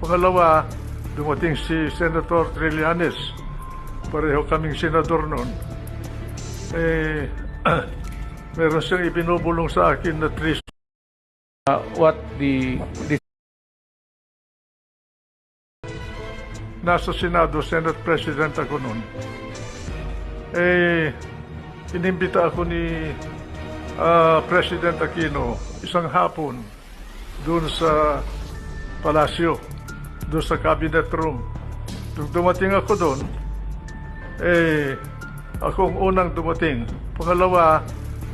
Pangalawa, dumating si Senator Trillanes. Pareho kaming senador noon. Meron siyang ibinubulong sa akin na treason. What the Nasa Senado, Senate President ako noon. Inimbita ako ni President Aquino isang hapon doon sa palasyo, doon sa cabinet room. Nung dumating ako doon, ako ang unang dumating. Pangalawa,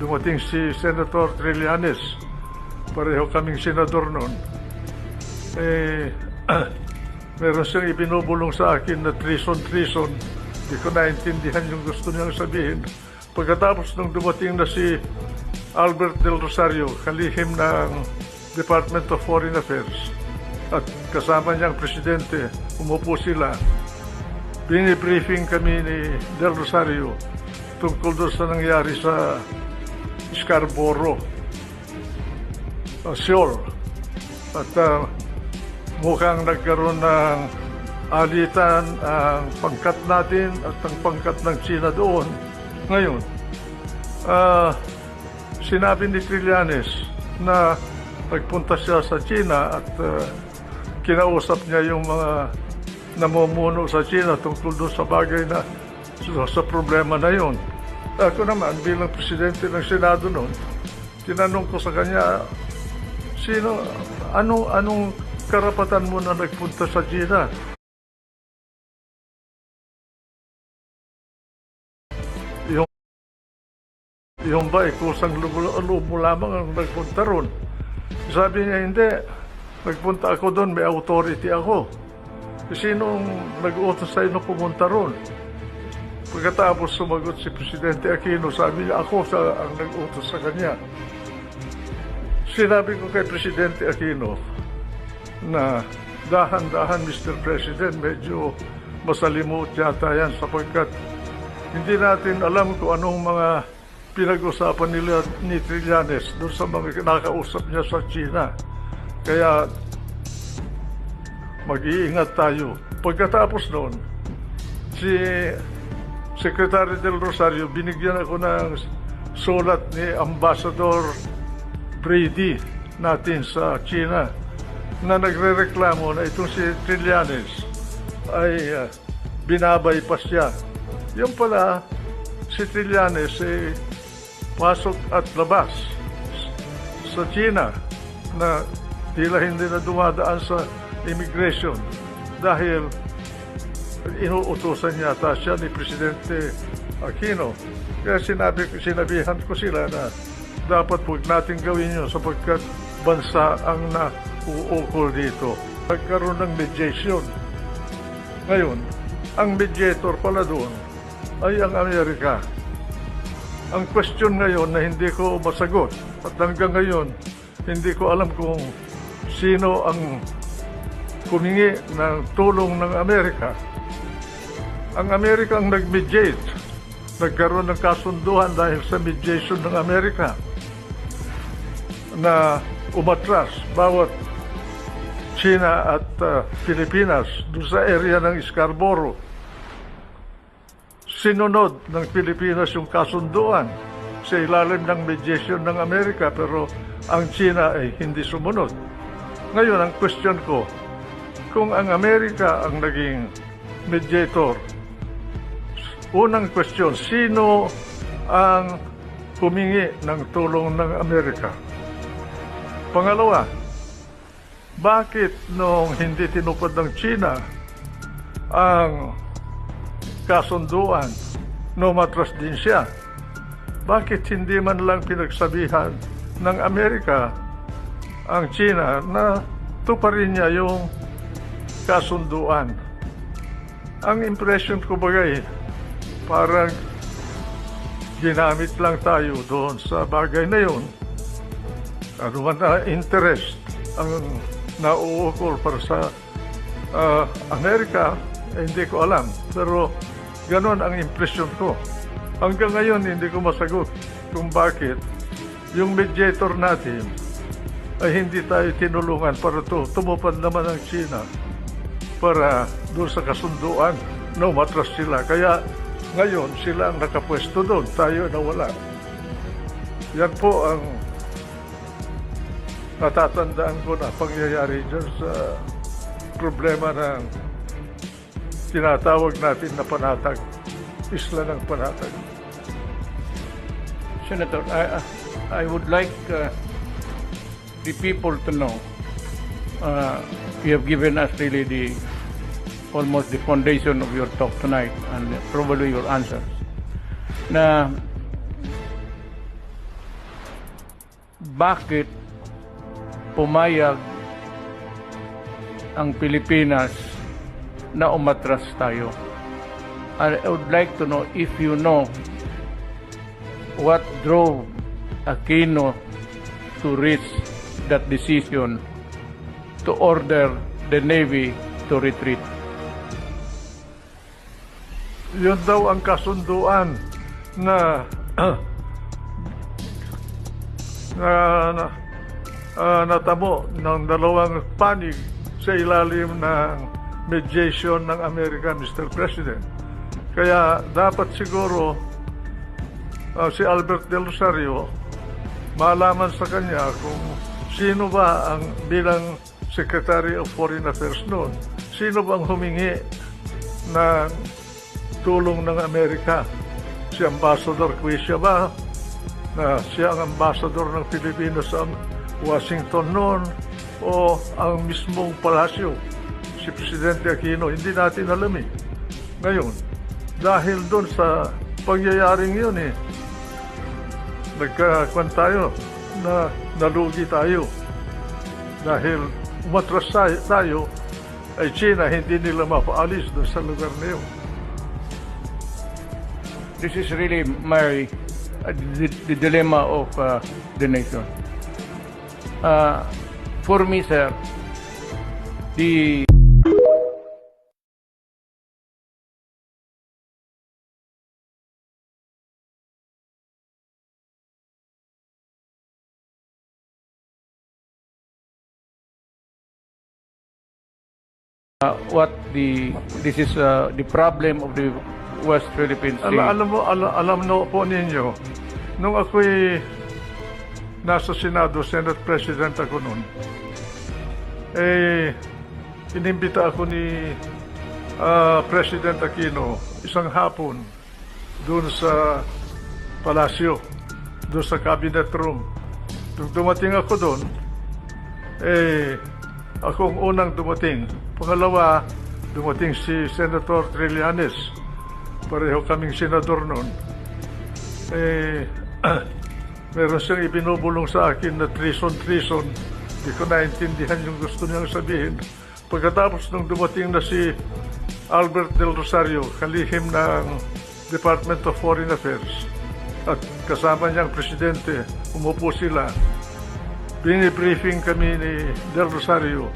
dumating si Senator Trillanes. Pareho kaming senador noon. Meron siyang ibinubulong sa akin na treason. Hindi ko naintindihan yung gusto niyang sabihin. Pagkatapos nung dumating na si Albert Del Rosario, kalihim ng Department of Foreign Affairs, at kasama niyang presidente, umupo sila. Binibriefing kami ni Del Rosario tungkol doon sa nangyari sa Scarborough, Seoul. At mukhang nagkaroon ng alitan ang pangkat natin at ang pangkat ng China doon. Ngayon, sinabi ni Trillanes na nagpunta siya sa China at kinausap niya yung mga namumuno sa China tungkol doon sa bagay na sa problema na yun. Ako naman, bilang presidente ng Senado noon, tinanong ko sa kanya, anong karapatan mo na nagpunta sa China? Yung ba, kusang loob mo lamang ang nagpunta ron? Sabi niya, hindi. Nagpunta ako doon, may authority ako. Sinong nag-utos sa'yo na pumunta ron? Pagkatapos sumagot si Presidente Aquino, sabi niya, ako ang nag-utos sa kanya. Sinabi ko kay Presidente Aquino na dahan-dahan, Mr. President, medyo masalimut yata yan sapagkat hindi natin alam kung anong mga pinag-usapan nila ni Trillanes doon sa mga nakausap niya sa China. Kaya mag-iingat tayo. Pagkatapos noon, si Secretary Del Rosario, binigyan ako ng sulat ni Ambassador Brady natin sa China na nagre-reklamo na itong si Trillanes ay binabypass siya. Yung pala, si Trillanes pasok at labas sa China na tila hindi na dumadaan sa immigration dahil inuutusan yata siya ni Presidente Aquino. Kaya sinabihan ko sila na dapat huwag natin gawin yun sapagkat bansa ang nauukol dito. Nagkaroon ng mediation. Ngayon, ang mediator pala doon ay ang Amerika. Ang question ngayon na hindi ko masagot at hanggang ngayon hindi ko alam kung sino ang humingi ng tulong ng Amerika. Ang Amerika ang nag-mediate. Nagkaroon ng kasunduan dahil sa mediation ng Amerika na umatras bawat China at Pilipinas doon sa area ng Scarborough. Sinunod ng Pilipinas yung kasunduan sa ilalim ng mediation ng Amerika pero ang China ay hindi sumunod. Ngayon, ang question ko, kung ang Amerika ang naging mediator, unang question, sino ang humingi ng tulong ng Amerika? Pangalawa, bakit nung hindi tinupad ng China ang kasunduan, umatras din siya? Bakit hindi man lang pinagsabihan ng Amerika ang China na tuparin niya yung kasunduan? Ang impression ko bagay, parang ginamit lang tayo doon sa bagay na yun. Ano man na interest ang nauukol para sa Amerika, hindi ko alam. Pero ganon ang impression ko. Hanggang ngayon, hindi ko masagot kung bakit yung mediator natin ay hindi tayo tinulungan para tumupad naman ang China para doon sa kasunduan na umatras sila. Kaya ngayon sila ang nakapwesto doon, tayo nawala. Yan po ang natatandaan ko na pangyayari dyan sa problema ng tinatawag natin na panatag, isla ng panatag. Senator, I would like the people to know, you have given us really almost the foundation of your talk tonight and probably your answers. Na bakit pumayag ang Pilipinas na umatras tayo? And I would like to know if you know what drove Aquino to reach that decision to order the Navy to retreat. Yun daw ang kasunduan na natamo ng dalawang panig sa ilalim ng mediation ng Amerika, Mr. President. Kaya dapat siguro si Albert Del Rosario malaman sa kanya kung sino ba ang bilang Secretary of Foreign Affairs noon, sino bang humingi ng tulong ng Amerika? Si Ambassador Quisha ba? Na siya ang ambassador ng Pilipinas sa Washington noon, o ang mismong palasyo, si Presidente Aquino? Hindi natin alam eh. Ngayon, dahil doon sa pangyayaring yun nagkakuan tayo na nalugi tayo. Dahil umatras tayo, ay China hindi nila mapaalis doon sa lugar na yun. This is really the dilemma of the nation. For me, sir, the this is the problem of the West Philippine Sea. Alam po ninyo, nung ako'y nasa Senado, Senate President ako noon, inimbita ako ni President Aquino isang hapon doon sa palasyo, doon sa cabinet room. Nung dumating ako doon, ako ang unang dumating. Pangalawa, dumating si Senator Trillanes. Pareho kaming senador noon. Meron siyang ibinubulong sa akin na treason. Hindi ko naintindihan yung gusto niyang sabihin. Pagkatapos nung dumating na si Albert Del Rosario, kalihim ng Department of Foreign Affairs, at kasama niyang presidente, umupo sila. Bini-briefing kami ni Del Rosario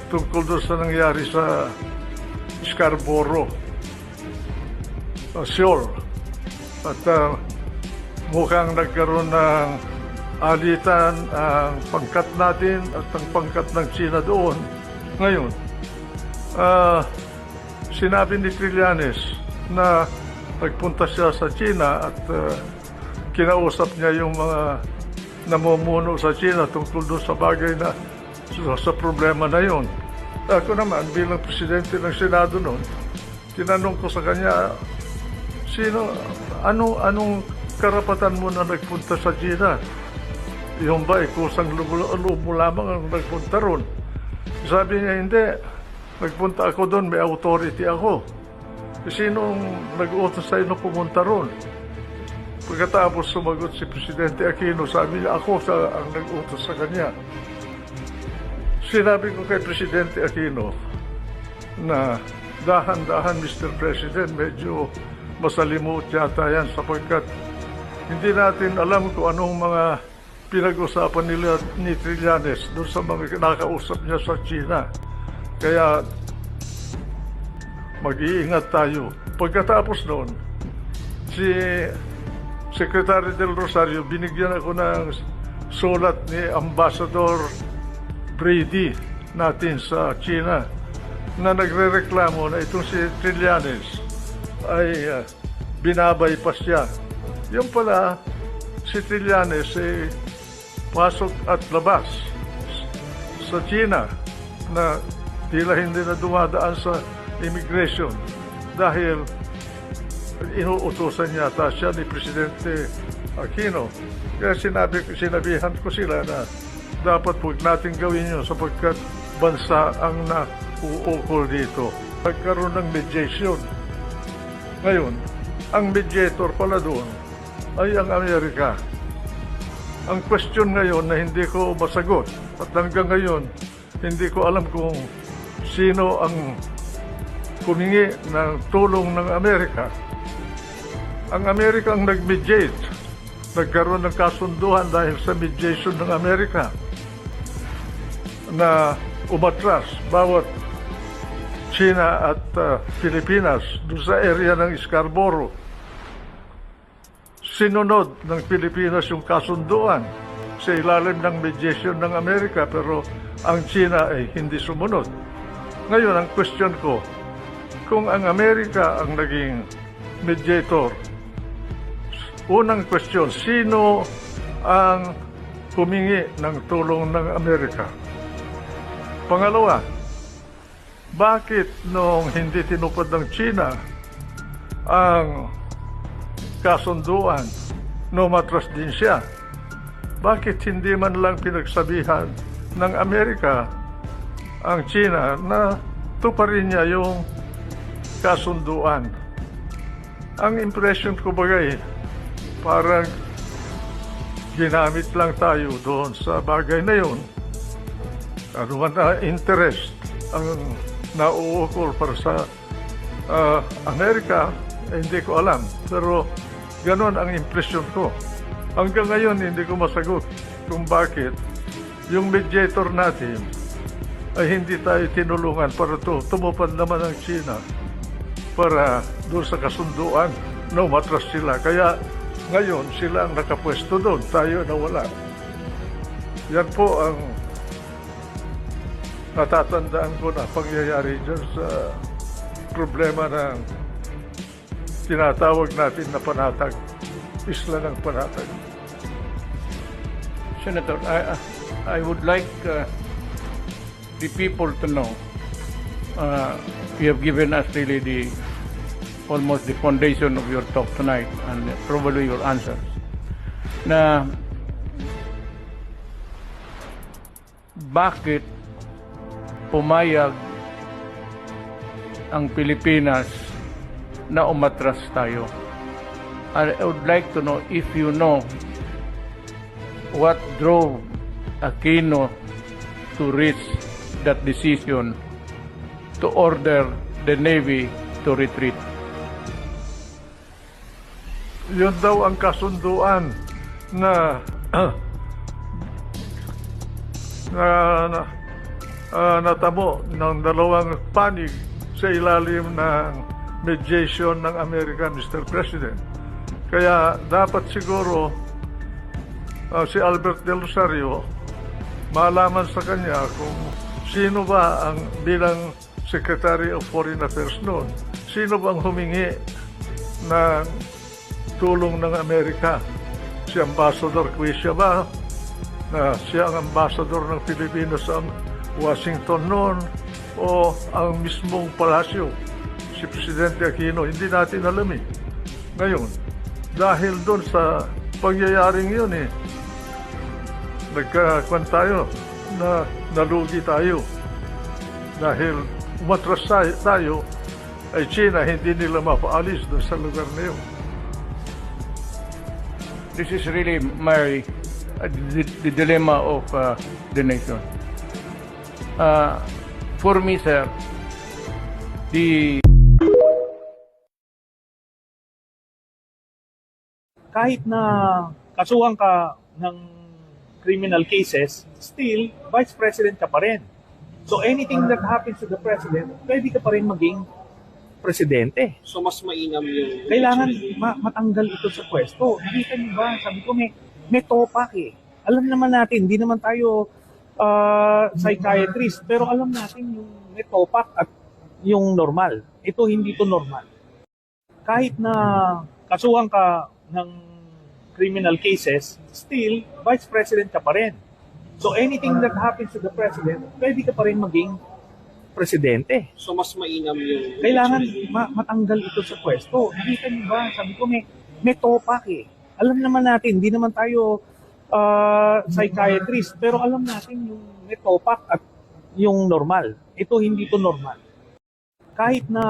tungkol doon sa nangyari sa Scarborough Shoal. At mukhang nagkaroon ng alitan ang pangkat natin at ang pangkat ng China doon. Ngayon, sinabi ni Trillanes na nagpunta siya sa China at kinausap niya yung mga namumuno sa China tungkol doon sa bagay na sa problema na yon. Ako naman, bilang presidente ng Senado noon, tinanong ko sa kanya, anong karapatan mo na nagpunta sa China? Yung ba, kusang loob mo lamang ang nagpunta ron? Sabi niya, hindi. Nagpunta ako doon, may authority ako. Sinong nag-utos sa'yo na pumunta ron? Pagkatapos sumagot si Presidente Aquino, sabi niya, ako ang nag-utos sa kanya. Sinabi ko kay Presidente Aquino na dahan-dahan, Mr. President, medyo masalimuot yata yan sapagkat hindi natin alam kung anong mga pinag-usapan nila ni Trillanes doon sa mga nakausap niya sa China. Kaya mag-iingat tayo. Pagkatapos noon, si Secretary Del Rosario, binigyan ako ng sulat ni Ambassador Brady natin sa China. na nagrereklamo na itong si Trillanes ay binabypass siya. Yung pala, si Trillanes ay pasok at labas sa China na tila hindi na dumadaan sa immigration dahil inuutosan yata siya ni Presidente Aquino. Kaya sinabihan ko sila na dapat huwag natin gawin yun sapagkat bansa ang nauukol dito. Nagkaroon ng mediation. Ngayon, ang mediator pala doon ay ang Amerika. Ang question ngayon na hindi ko masagot at hanggang ngayon hindi ko alam kung sino ang humingi ng tulong ng Amerika. Ang Amerika ang nag-mediate. Nagkaroon ng kasunduan dahil sa mediation ng Amerika na umatras bawat China at Pilipinas doon sa area ng Scarborough. Sinunod ng Pilipinas yung kasunduan sa ilalim ng mediation ng Amerika pero ang China ay hindi sumunod. Ngayon, ang question ko, kung ang Amerika ang naging mediator, unang question, sino ang humingi ng tulong ng Amerika? Pangalawa, bakit nung hindi tinupad ng China ang kasunduan, umatras din siya? Bakit hindi man lang pinagsabihan ng Amerika ang China na tuparin niya yung kasunduan? Ang impression ko bagay, parang ginamit lang tayo doon sa bagay na yun. Ano man na interest ang nauukol para sa Amerika, hindi ko alam. Pero ganon ang impression ko. Hanggang ngayon, hindi ko masagot kung bakit yung mediator natin ay hindi tayo tinulungan para tumupad naman ang China para doon sa kasunduan na umatras sila. Kaya ngayon, sila ang nakapwesto doon, tayo na wala. Yan po ang natatandaan ko na pangyayari dyan sa problema ng tinatawag natin na panatag, isla ng panatag. Senator, I would like the people to know, you have given us really almost the foundation of your talk tonight and probably your answers. Na bakit pumayag ang Pilipinas na umatras tayo? I would like to know if you know what drove Aquino to reach that decision to order the Navy to retreat. Yun daw ang kasunduan na natamo ng dalawang panig sa ilalim ng mediation ng Amerika, Mr. President. Kaya dapat siguro si Albert Del Rosario malaman sa kanya kung sino ba ang bilang Secretary of Foreign Affairs noon, sino bang humingi ng tulong ng Amerika? Si Ambassador Quisha ba? Na siya ang ambassador ng Pilipinas sa Washington noon o ang mismong palasyo, si Presidente Aquino? Hindi natin alam eh. Ngayon, dahil doon sa pangyayaring yun nagkakuan tayo na nalugi tayo. Dahil umatras tayo, ay China hindi nila mapaalis doon sa lugar na yun. This is really the dilemma of the nation. For me, sir, kahit na kasuhan ka ng criminal cases, still, Vice President ka pa rin. So anything that happens to the President, pwede ka pa rin maging Presidente. So mas mainam yung... Kailangan matanggal ito sa pwesto. Nakita niyo ba? Sabi ko, may topak eh. Alam naman natin, hindi naman tayo psychiatrist, pero alam natin yung may topak at yung normal. Ito hindi to normal. Kahit na kasuhan ka ng criminal cases, still, Vice President ka pa rin. So anything that happens to the President, pwede ka pa rin maging presidente. So mas mainam yung... Kailangan matanggal ito sa pwesto. Nakita niyo ba? Sabi ko, may topak eh. Alam naman natin, hindi naman tayo psychiatrist, pero alam natin yung may topak at yung normal. Ito hindi to normal. Kahit na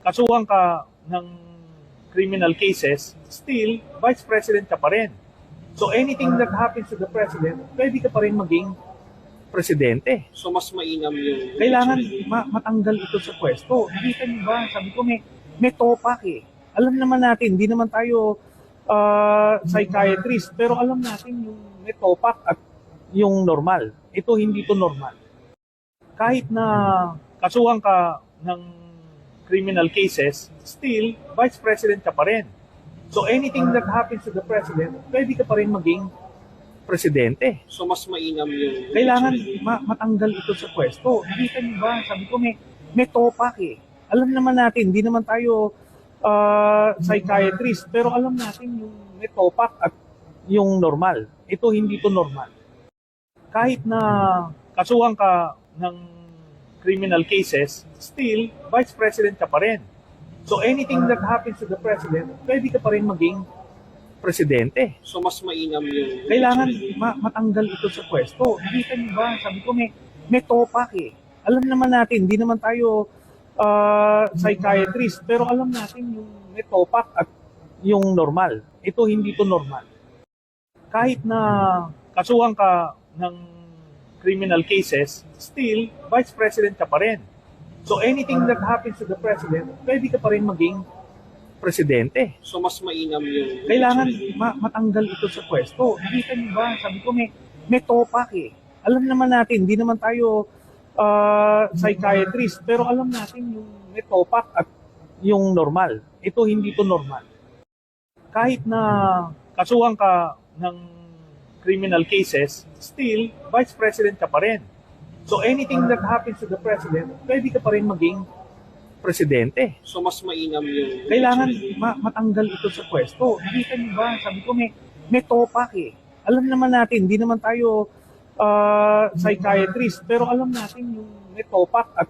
kasuhan ka ng criminal cases, still, Vice President ka pa rin. So anything that happens to the President, pwede ka pa rin maging presidente. So mas mainam yung... Kailangan matanggal ito sa pwesto. Nakita niyo ba? Sabi ko, may topak eh. Alam naman natin, hindi naman tayo psychiatrist, pero alam natin yung may topak at yung normal. Ito hindi to normal. Kahit na kasuhan ka ng criminal cases, still, Vice President ka pa rin. So anything that happens to the President, pwede ka pa rin maging presidente. So mas mainam yung... Kailangan matanggal ito sa pwesto. Nakita niyo ba? Sabi ko, may topak eh. Alam naman natin, hindi naman tayo psychiatrist, pero alam natin yung may topak at yung normal. Ito hindi to normal. Kahit na kasuhan ka ng criminal cases, still, Vice President ka pa rin. So anything that happens to the President, pwede ka pa rin maging presidente. So mas mainam yung... Kailangan matanggal ito sa pwesto. Nakita niyo ba? Sabi ko, may topak eh. Alam naman natin, hindi naman tayo psychiatrist, pero alam natin yung may topak at yung normal. Ito hindi to normal. Kahit na kasuhan ka ng criminal cases, still, Vice President ka pa rin. So anything that happens to the President, pwede ka pa rin maging presidente. So mas mainam yung... Kailangan matanggal ito sa pwesto. Nakita niyo ba? Sabi ko, may topak eh. Alam naman natin, hindi naman tayo psychiatrist, pero alam natin yung may topak at yung normal. Ito hindi to normal. Kahit na kasuhan ka ng criminal cases, still, Vice President ka pa rin. So anything that happens to the President, pwede ka pa rin maging presidente. So mas mainam yung... Kailangan matanggal ito sa pwesto. Nakita niyo ba? Sabi ko, may topak eh. Alam naman natin, hindi naman tayo psychiatrist, pero alam natin yung may topak at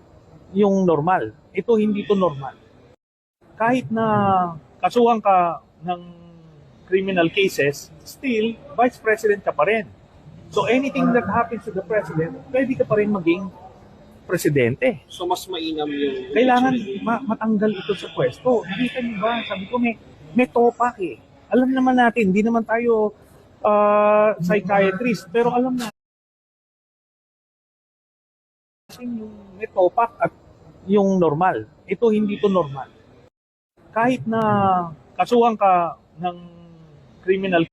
yung normal. Ito hindi to normal. Kahit na kasuhan ka ng criminal cases, still, Vice President ka pa rin. So anything that happens to the President, pwede ka pa rin maging presidente. So mas mainam yung... Kailangan matanggal ito sa pwesto. Nakita niyo ba? Sabi ko, may topak eh. Alam naman natin, hindi naman tayo psychiatrist, pero alam natin yung may topak at yung normal. Ito hindi to normal. Kahit na kasuhan ka ng criminal